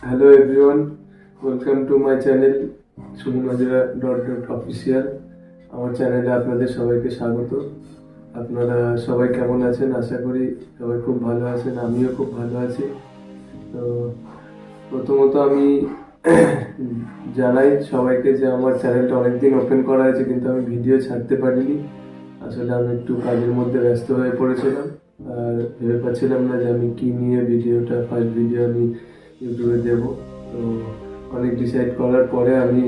Hello everyone, welcome to my channel sumunajra.official. আমার চ্যানেলে আপনাদের সবাইকে স্বাগত। আপনারা সবাই কেমন আছেন? আশা করি সবাই খুব ভালো আছেন, আমিও খুব ভালো আছি। তো প্রথমত আমি জানাই সবাইকে যে আমার চ্যানেলটা অনেকদিন ওপেন করা হয়েছে, কিন্তু আমি ভিডিও ছাড়তে পারিনি। আসলে আমি একটু কাজের মধ্যে ব্যস্ত হয়ে পড়েছিলাম আর ভেবে পাচ্ছিলাম না যে আমি কি নিয়ে ফার্স্ট ভিডিও আমি ইউটিউবে দেবো। তো অনেক ডিসাইড করার পরে আমি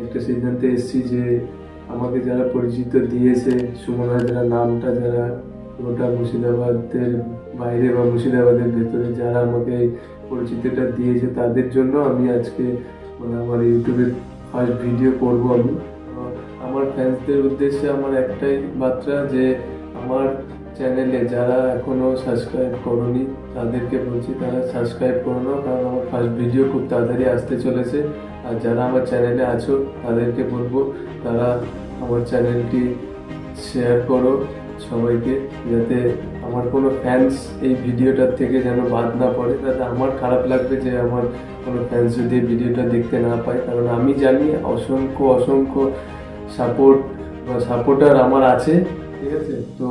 একটা সিদ্ধান্তে এসেছি যে আমাকে যারা পরিচিত দিয়েছে, সুমন হাজরা নামটা যারা গোটা মুর্শিদাবাদের বাইরে বা মুর্শিদাবাদের ভেতরে যারা আমাকে পরিচিতিটা দিয়েছে, তাদের জন্য আমি আজকে আমার ইউটিউবে ফার্স্ট ভিডিও করব। আমি আমার ফ্যান্সদের উদ্দেশ্যে আমার একটাই বার্তা যে আমার চ্যানেলে যারা এখনো সাবস্ক্রাইব করোনি তাদেরকে বলছি তারা সাবস্ক্রাইব করো না, কারণ আমার ফার্স্ট ভিডিও খুব তাড়াতাড়ি আসতে চলেছে। আর যারা আমার চ্যানেলে আছো তাদেরকে বলবো তারা আমার চ্যানেলটি শেয়ার করো সবাইকে, যাতে আমার কোনো ফ্যান্স এই ভিডিওটার থেকে যেন বাদ না পড়ে। তাতে আমার খারাপ লাগবে যে আমার কোনো ফ্যান্স যদি এই ভিডিওটা দেখতে না পায়, কারণ আমি জানি অসংখ্য অসংখ্য সাপোর্টার আমার আছে, ঠিক আছে? তো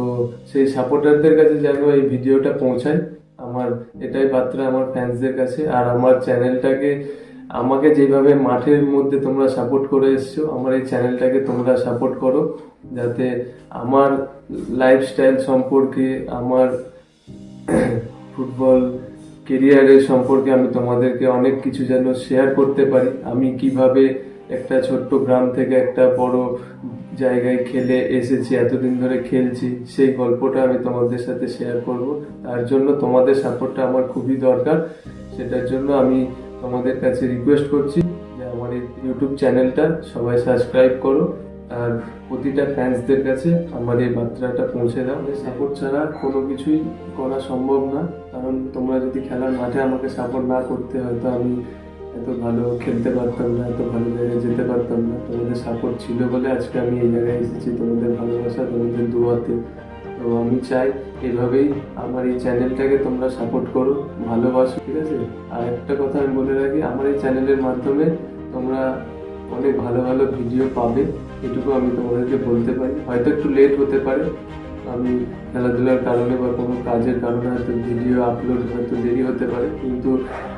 সেই সাপোর্টারদের কাছে যেন এই ভিডিওটা পৌঁছায়, আমার এটাই বার্তা আমার ফ্যান্সদের কাছে। আর আমার চ্যানেলটাকে আমাকে যেভাবে মাঠের মধ্যে তোমরা সাপোর্ট করে এসছো, আমার এই চ্যানেলটাকে তোমরা সাপোর্ট করো, যাতে আমার লাইফস্টাইল সম্পর্কে, আমার ফুটবল কেরিয়ারের সম্পর্কে আমি তোমাদেরকে অনেক কিছু যেন শেয়ার করতে পারি। আমি কিভাবে একটা ছোট্ট গ্রাম থেকে একটা বড় জায়গায় খেলে এসেছি, এতদিন ধরে খেলছি, সেই গল্পটা আমি তোমাদের সাথে শেয়ার করব। তার জন্য তোমাদের সাপোর্টটা আমার খুবই দরকার। সেটার জন্য আমি তোমাদের কাছে রিকোয়েস্ট করছি যে আমার এই ইউটিউব চ্যানেলটা সবাই সাবস্ক্রাইব করো আর প্রতিটা ফ্যান্সদের কাছে আমার এই বার্তাটা পৌঁছে দাও। সাপোর্ট ছাড়া কোনো কিছুই করা সম্ভব না, কারণ তোমরা যদি খেলার মাঠে আমাকে সাপোর্ট না করতে, হয়তো আমি এত ভালো খেলতে পারতাম না, এত ভালো জায়গায় যেতে পারতাম না। তোমাদের সাপোর্ট ছিল বলে আজকে আমি এই জায়গায় এসেছি, তোমাদের ভালোবাসা, তোমাদের দোয়াতে। তো আমি চাই এভাবেই আমার এই চ্যানেলটাকে তোমরা সাপোর্ট করো, ভালোবাসো, ঠিক আছে? আর একটা কথা আমি বলে রাখি, আমার এই চ্যানেলের মাধ্যমে তোমরা অনেক ভালো ভালো ভিডিও পাবে, এটুকু আমি তোমাদেরকে বলতে পারি। হয়তো একটু লেট হতে পারে, আমি খেলাধুলার কারণে বা কোনো কাজের কারণে হয়তো ভিডিও আপলোড হয়তো দেরি হতে পারে, কিন্তু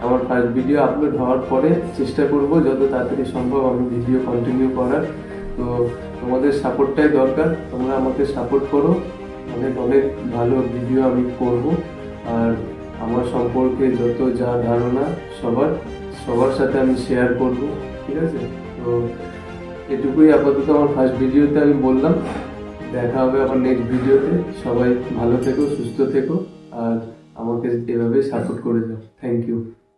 আমার ফার্স্ট ভিডিও আপলোড হওয়ার পরে চেষ্টা করব যত তাড়াতাড়ি সম্ভব আমি ভিডিও কন্টিনিউ করার। তো তোমাদের সাপোর্টটাই দরকার, তোমরা আমাকে সাপোর্ট করো, অনেক অনেক ভালো ভিডিও আমি করব। আর আমার সম্পর্কে যত যা ধারণা সবার সাথে আমি শেয়ার করব, ঠিক আছে? তো এটুকুই আপাতত আমার ফার্স্ট ভিডিওতে আমি বললাম। দেখা হবে আবার নেক্সট ভিডিওতে। সবাই ভালো থেকো, সুস্থ থেকো আর আমাকে এভাবে সাপোর্ট করে যাও। Thank you.